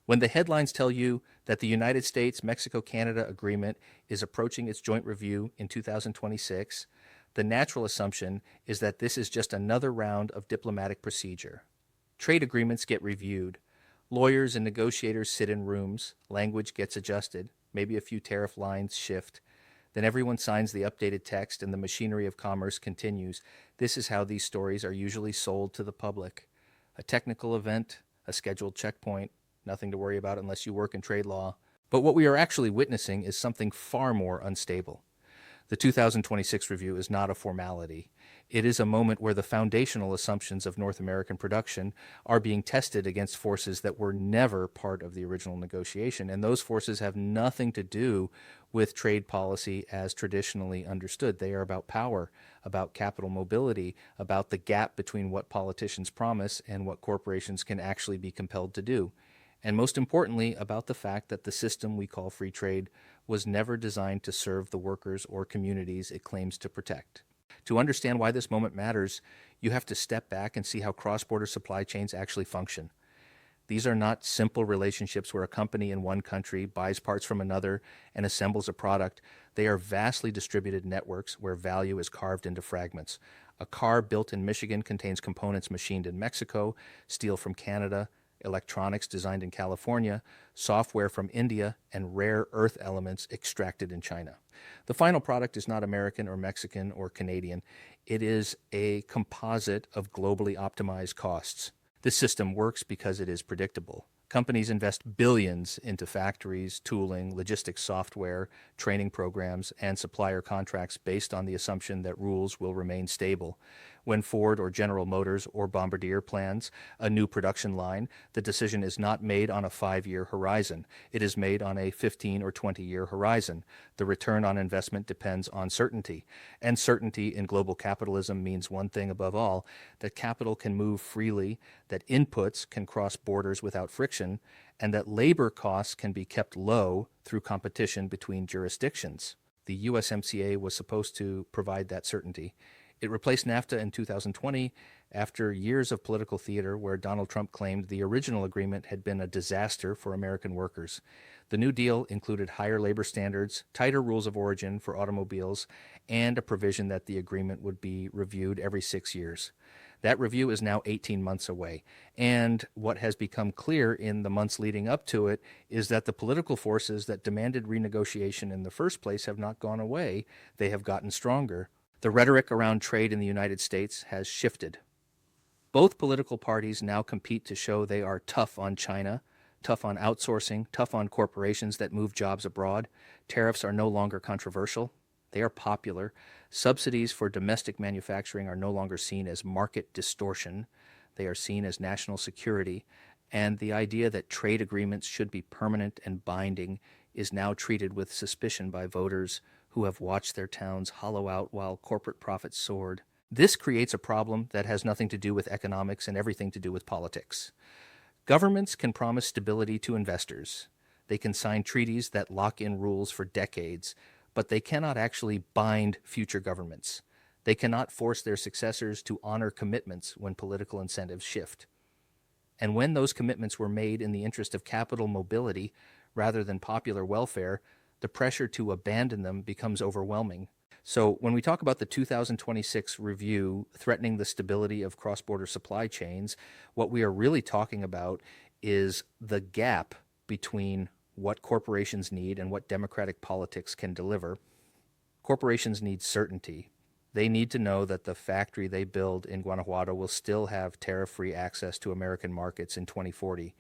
When the headlines tell you that the United States-Mexico-Canada agreement is approaching its joint review in 2026, the natural assumption is that this is just another round of diplomatic procedure. Trade agreements get reviewed. Lawyers and negotiators sit in rooms, language gets adjusted, maybe a few tariff lines shift. Then everyone signs the updated text and the machinery of commerce continues. This is how these stories are usually sold to the public. A technical event, a scheduled checkpoint, nothing to worry about unless you work in trade law. But what we are actually witnessing is something far more unstable. The 2026 review is not a formality. It is a moment where the foundational assumptions of North American production are being tested against forces that were never part of the original negotiation, and those forces have nothing to do with trade policy as traditionally understood. They are about power, about capital mobility, about the gap between what politicians promise and what corporations can actually be compelled to do. And most importantly, about the fact that the system we call free trade was never designed to serve the workers or communities it claims to protect. To understand why this moment matters, you have to step back and see how cross-border supply chains actually function. These are not simple relationships where a company in one country buys parts from another and assembles a product. They are vastly distributed networks where value is carved into fragments. A car built in Michigan contains components machined in Mexico, steel from Canada, electronics designed in California, software from India, and rare earth elements extracted in China. The final product is not American or Mexican or Canadian. It is a composite of globally optimized costs. This system works because it is predictable. Companies invest billions into factories, tooling, logistics software, training programs, and supplier contracts based on the assumption that rules will remain stable. When Ford or General Motors or Bombardier plans a new production line, the decision is not made on a 5-year horizon. It is made on a 15 or 20-year horizon. The return on investment depends on certainty. And certainty in global capitalism means one thing above all, that capital can move freely, that inputs can cross borders without friction, and that labor costs can be kept low through competition between jurisdictions. The USMCA was supposed to provide that certainty. It replaced NAFTA in 2020 after years of political theater where Donald Trump claimed the original agreement had been a disaster for American workers. The New Deal included higher labor standards, tighter rules of origin for automobiles, and a provision that the agreement would be reviewed every 6 years. That review is now 18 months away, and what has become clear in the months leading up to it is that the political forces that demanded renegotiation in the first place have not gone away. They have gotten stronger. The rhetoric around trade in the United States has shifted. Both political parties now compete to show they are tough on China, tough on outsourcing, tough on corporations that move jobs abroad. Tariffs are no longer controversial. They are popular. Subsidies for domestic manufacturing are no longer seen as market distortion. They are seen as national security. And the idea that trade agreements should be permanent and binding is now treated with suspicion by voters who have watched their towns hollow out while corporate profits soared. This creates a problem that has nothing to do with economics and everything to do with politics. Governments can promise stability to investors. They can sign treaties that lock in rules for decades, but they cannot actually bind future governments. They cannot force their successors to honor commitments when political incentives shift. And when those commitments were made in the interest of capital mobility rather than popular welfare, the pressure to abandon them becomes overwhelming. So when we talk about the 2026 review threatening the stability of cross-border supply chains, what we are really talking about is the gap between what corporations need and what democratic politics can deliver. Corporations need certainty. They need to know that the factory they build in Guanajuato will still have tariff-free access to American markets in 2040.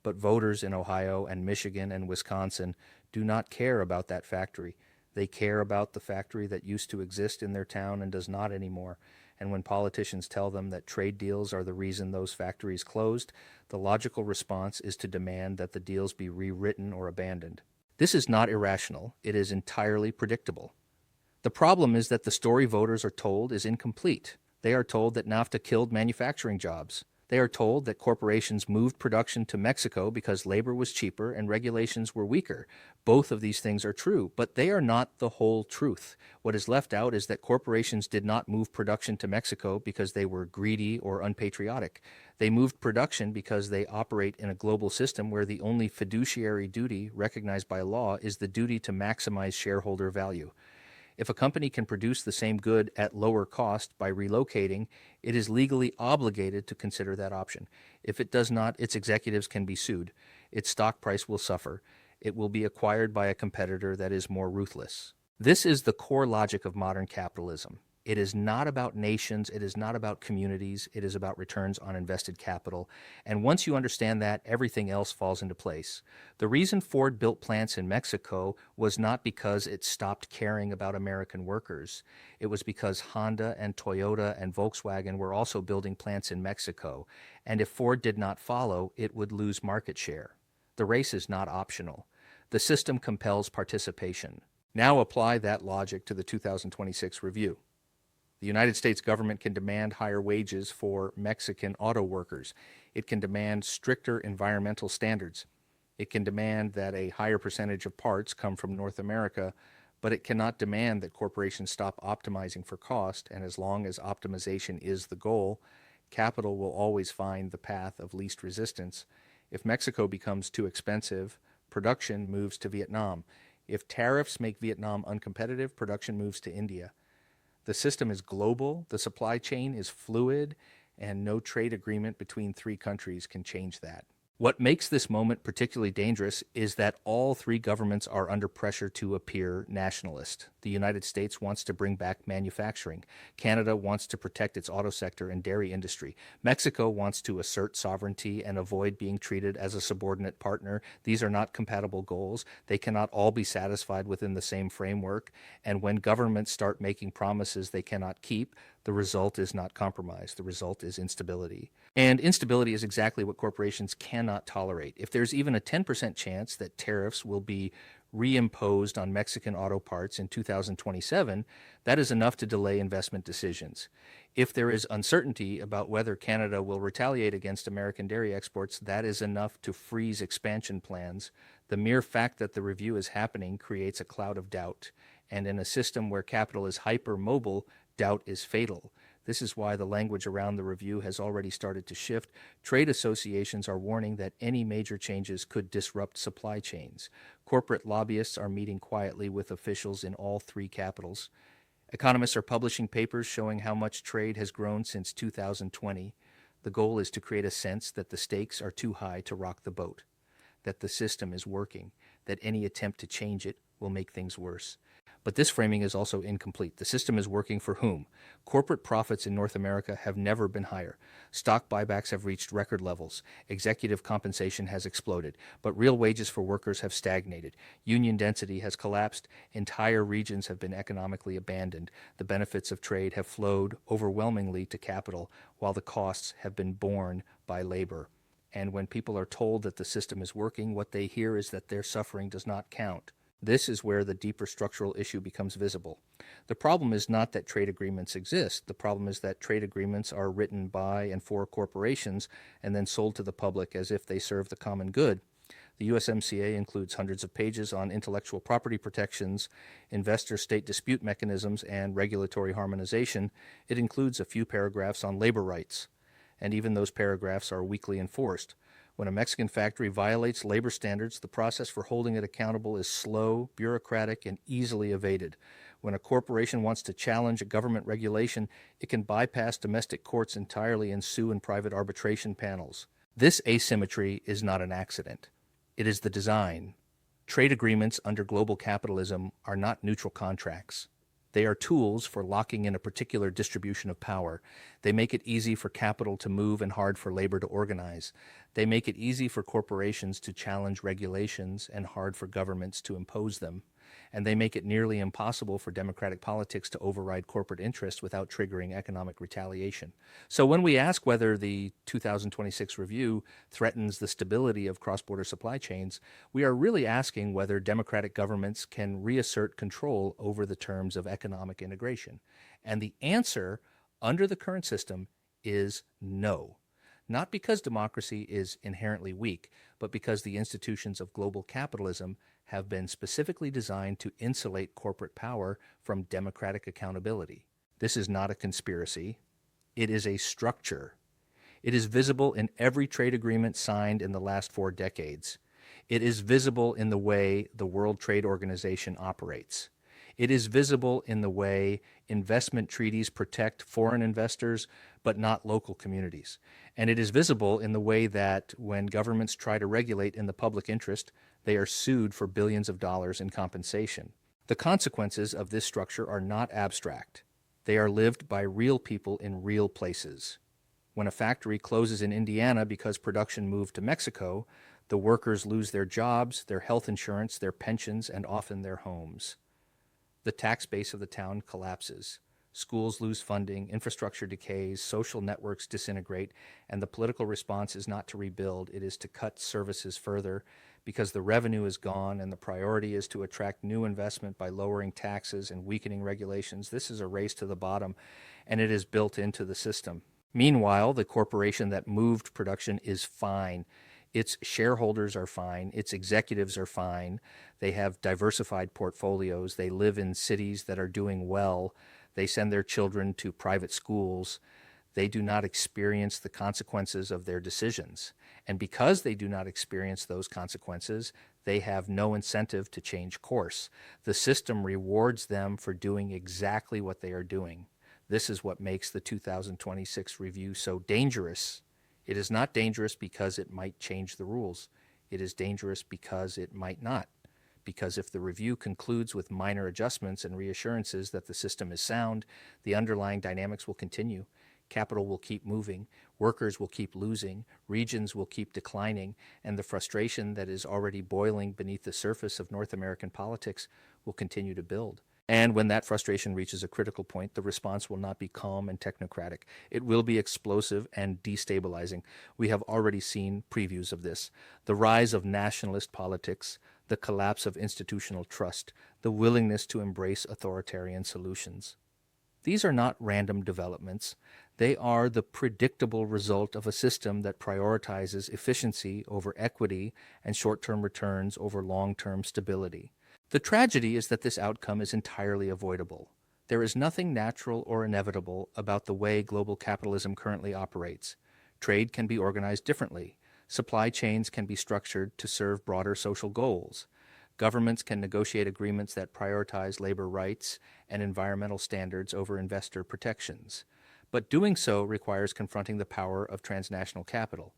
But voters in Ohio and Michigan and Wisconsin do not care about that factory. They care about the factory that used to exist in their town and does not anymore. And when politicians tell them that trade deals are the reason those factories closed, the logical response is to demand that the deals be rewritten or abandoned. This is not irrational. It is entirely predictable. The problem is that the story voters are told is incomplete. They are told that NAFTA killed manufacturing jobs, They are told that corporations moved production to Mexico because labor was cheaper and regulations were weaker. Both of these things are true, but they are not the whole truth. What is left out is that corporations did not move production to Mexico because they were greedy or unpatriotic. They moved production because they operate in a global system where the only fiduciary duty recognized by law is the duty to maximize shareholder value. If a company can produce the same good at lower cost by relocating, it is legally obligated to consider that option. If it does not, its executives can be sued. Its stock price will suffer. It will be acquired by a competitor that is more ruthless. This is the core logic of modern capitalism. It is not about nations. It is not about communities. It is about returns on invested capital. And once you understand that, everything else falls into place. The reason Ford built plants in Mexico was not because it stopped caring about American workers. It was because Honda and Toyota and Volkswagen were also building plants in Mexico. And if Ford did not follow, it would lose market share. The race is not optional. The system compels participation. Now apply that logic to the 2026 review. The United States government can demand higher wages for Mexican auto workers. It can demand stricter environmental standards. It can demand that a higher percentage of parts come from North America, but it cannot demand that corporations stop optimizing for cost, and as long as optimization is the goal, capital will always find the path of least resistance. If Mexico becomes too expensive, production moves to Vietnam. If tariffs make Vietnam uncompetitive, production moves to India. The system is global, the supply chain is fluid, and no trade agreement between three countries can change that. What makes this moment particularly dangerous is that all three governments are under pressure to appear nationalist. The United States wants to bring back manufacturing. Canada wants to protect its auto sector and dairy industry. Mexico wants to assert sovereignty and avoid being treated as a subordinate partner. These are not compatible goals. They cannot all be satisfied within the same framework. And when governments start making promises they cannot keep, the result is not compromise. The result is instability. And instability is exactly what corporations cannot tolerate. If there's even a 10% chance that tariffs will be reimposed on Mexican auto parts in 2027, that is enough to delay investment decisions. If there is uncertainty about whether Canada will retaliate against American dairy exports, that is enough to freeze expansion plans. The mere fact that the review is happening creates a cloud of doubt. And in a system where capital is hypermobile, doubt is fatal. This is why the language around the review has already started to shift. Trade associations are warning that any major changes could disrupt supply chains. Corporate lobbyists are meeting quietly with officials in all three capitals. Economists are publishing papers showing how much trade has grown since 2020. The goal is to create a sense that the stakes are too high to rock the boat, that the system is working, that any attempt to change it will make things worse. But this framing is also incomplete. The system is working for whom? Corporate profits in North America have never been higher. Stock buybacks have reached record levels. Executive compensation has exploded, but real wages for workers have stagnated. Union density has collapsed. Entire regions have been economically abandoned. The benefits of trade have flowed overwhelmingly to capital, while the costs have been borne by labor. And when people are told that the system is working, what they hear is that their suffering does not count. This is where the deeper structural issue becomes visible. The problem is not that trade agreements exist. The problem is that trade agreements are written by and for corporations and then sold to the public as if they serve the common good. The USMCA includes hundreds of pages on intellectual property protections, investor-state dispute mechanisms, and regulatory harmonization. It includes a few paragraphs on labor rights, and even those paragraphs are weakly enforced. When a Mexican factory violates labor standards, the process for holding it accountable is slow, bureaucratic, and easily evaded. When a corporation wants to challenge a government regulation, it can bypass domestic courts entirely and sue in private arbitration panels. This asymmetry is not an accident. It is the design. Trade agreements under global capitalism are not neutral contracts. They are tools for locking in a particular distribution of power. They make it easy for capital to move and hard for labor to organize. They make it easy for corporations to challenge regulations and hard for governments to impose them. And they make it nearly impossible for democratic politics to override corporate interests without triggering economic retaliation. So when we ask whether the 2026 review threatens the stability of cross-border supply chains, we are really asking whether democratic governments can reassert control over the terms of economic integration. And the answer under the current system is no. not because democracy is inherently weak, but because the institutions of global capitalism have been specifically designed to insulate corporate power from democratic accountability. This is not a conspiracy. It is a structure. It is visible in every trade agreement signed in the last 4 decades. It is visible in the way the World Trade Organization operates. It is visible in the way investment treaties protect foreign investors but not local communities. And it is visible in the way that when governments try to regulate in the public interest, they are sued for billions of dollars in compensation. The consequences of this structure are not abstract. They are lived by real people in real places. When a factory closes in Indiana because production moved to Mexico, the workers lose their jobs, their health insurance, their pensions, and often their homes. The tax base of the town collapses. Schools lose funding, infrastructure decays, social networks disintegrate, and the political response is not to rebuild, it is to cut services further because the revenue is gone and the priority is to attract new investment by lowering taxes and weakening regulations. This is a race to the bottom, and it is built into the system. Meanwhile, the corporation that moved production is fine. Its shareholders are fine. Its executives are fine. They have diversified portfolios. They live in cities that are doing well. They send their children to private schools. They do not experience the consequences of their decisions. And because they do not experience those consequences, they have no incentive to change course. The system rewards them for doing exactly what they are doing. This is what makes the 2026 review so dangerous. It is not dangerous because it might change the rules. It is dangerous because it might not. Because if the review concludes with minor adjustments and reassurances that the system is sound, the underlying dynamics will continue. Capital will keep moving, workers will keep losing, regions will keep declining, and the frustration that is already boiling beneath the surface of North American politics will continue to build. And when that frustration reaches a critical point, the response will not be calm and technocratic. It will be explosive and destabilizing. We have already seen previews of this. The rise of nationalist politics, the collapse of institutional trust, the willingness to embrace authoritarian solutions. These are not random developments. They are the predictable result of a system that prioritizes efficiency over equity and short-term returns over long-term stability. The tragedy is that this outcome is entirely avoidable. There is nothing natural or inevitable about the way global capitalism currently operates. Trade can be organized differently. Supply chains can be structured to serve broader social goals. Governments can negotiate agreements that prioritize labor rights and environmental standards over investor protections. But doing so requires confronting the power of transnational capital.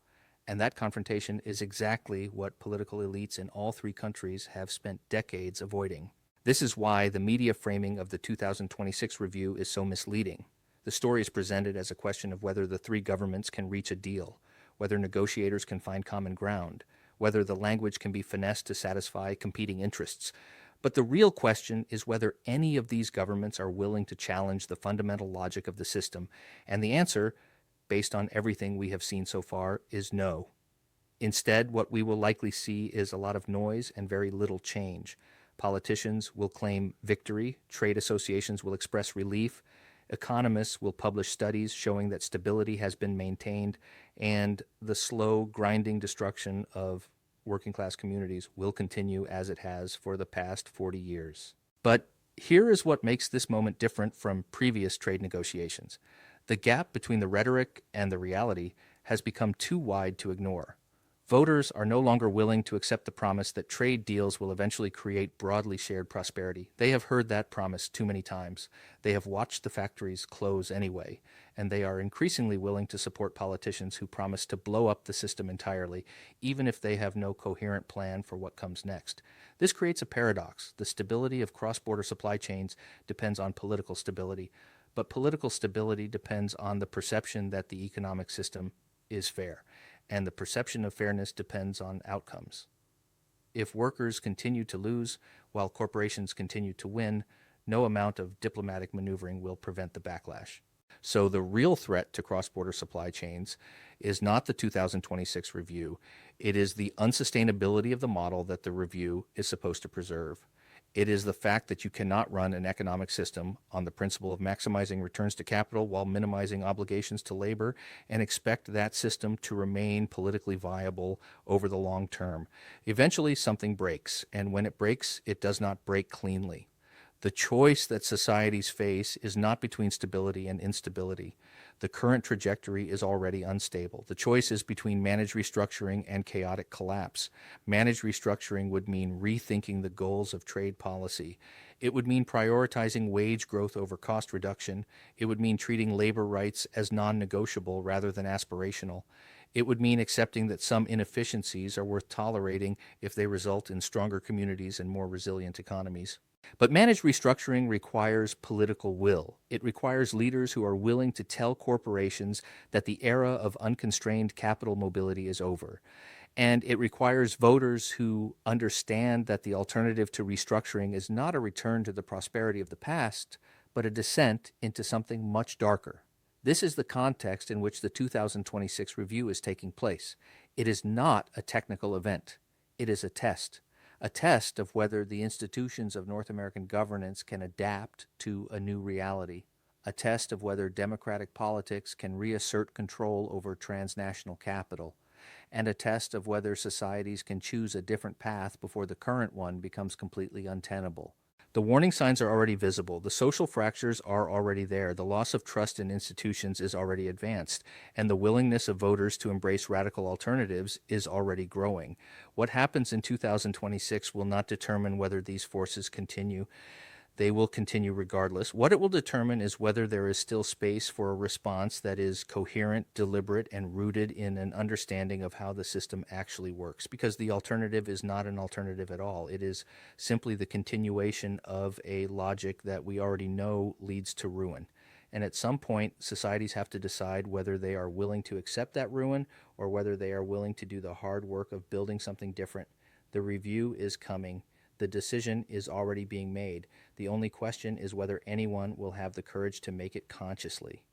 And that confrontation is exactly what political elites in all 3 countries have spent decades avoiding. This is why the media framing of the 2026 review is so misleading. The story is presented as a question of whether the 3 governments can reach a deal, whether negotiators can find common ground, whether the language can be finessed to satisfy competing interests. But the real question is whether any of these governments are willing to challenge the fundamental logic of the system, and the answer, based on everything we have seen so far, is no. Instead, what we will likely see is a lot of noise and very little change. Politicians will claim victory, trade associations will express relief, economists will publish studies showing that stability has been maintained, and the slow, grinding destruction of working-class communities will continue as it has for the past 40 years. But here is what makes this moment different from previous trade negotiations. The gap between the rhetoric and the reality has become too wide to ignore. Voters are no longer willing to accept the promise that trade deals will eventually create broadly shared prosperity. They have heard that promise too many times. They have watched the factories close anyway, and they are increasingly willing to support politicians who promise to blow up the system entirely, even if they have no coherent plan for what comes next. This creates a paradox. The stability of cross-border supply chains depends on political stability, but political stability depends on the perception that the economic system is fair, and the perception of fairness depends on outcomes. If workers continue to lose while corporations continue to win, no amount of diplomatic maneuvering will prevent the backlash. So the real threat to cross-border supply chains is not the 2026 review. It is the unsustainability of the model that the review is supposed to preserve. It is the fact that you cannot run an economic system on the principle of maximizing returns to capital while minimizing obligations to labor and expect that system to remain politically viable over the long term. Eventually, something breaks, and when it breaks, it does not break cleanly. The choice that societies face is not between stability and instability. The current trajectory is already unstable. The choice is between managed restructuring and chaotic collapse. Managed restructuring would mean rethinking the goals of trade policy. It would mean prioritizing wage growth over cost reduction. It would mean treating labor rights as non-negotiable rather than aspirational. It would mean accepting that some inefficiencies are worth tolerating if they result in stronger communities and more resilient economies. But managed restructuring requires political will. It requires leaders who are willing to tell corporations that the era of unconstrained capital mobility is over. And it requires voters who understand that the alternative to restructuring is not a return to the prosperity of the past, but a descent into something much darker. This is the context in which the 2026 review is taking place. It is not a technical event. It is a test of whether the institutions of North American governance can adapt to a new reality, a test of whether democratic politics can reassert control over transnational capital, and a test of whether societies can choose a different path before the current one becomes completely untenable. The warning signs are already visible. The social fractures are already there. The loss of trust in institutions is already advanced, and the willingness of voters to embrace radical alternatives is already growing. What happens in 2026 will not determine whether these forces continue. They will continue regardless. What it will determine is whether there is still space for a response that is coherent, deliberate, and rooted in an understanding of how the system actually works. Because the alternative is not an alternative at all. It is simply the continuation of a logic that we already know leads to ruin. And at some point, societies have to decide whether they are willing to accept that ruin or whether they are willing to do the hard work of building something different. The review is coming. The decision is already being made. The only question is whether anyone will have the courage to make it consciously.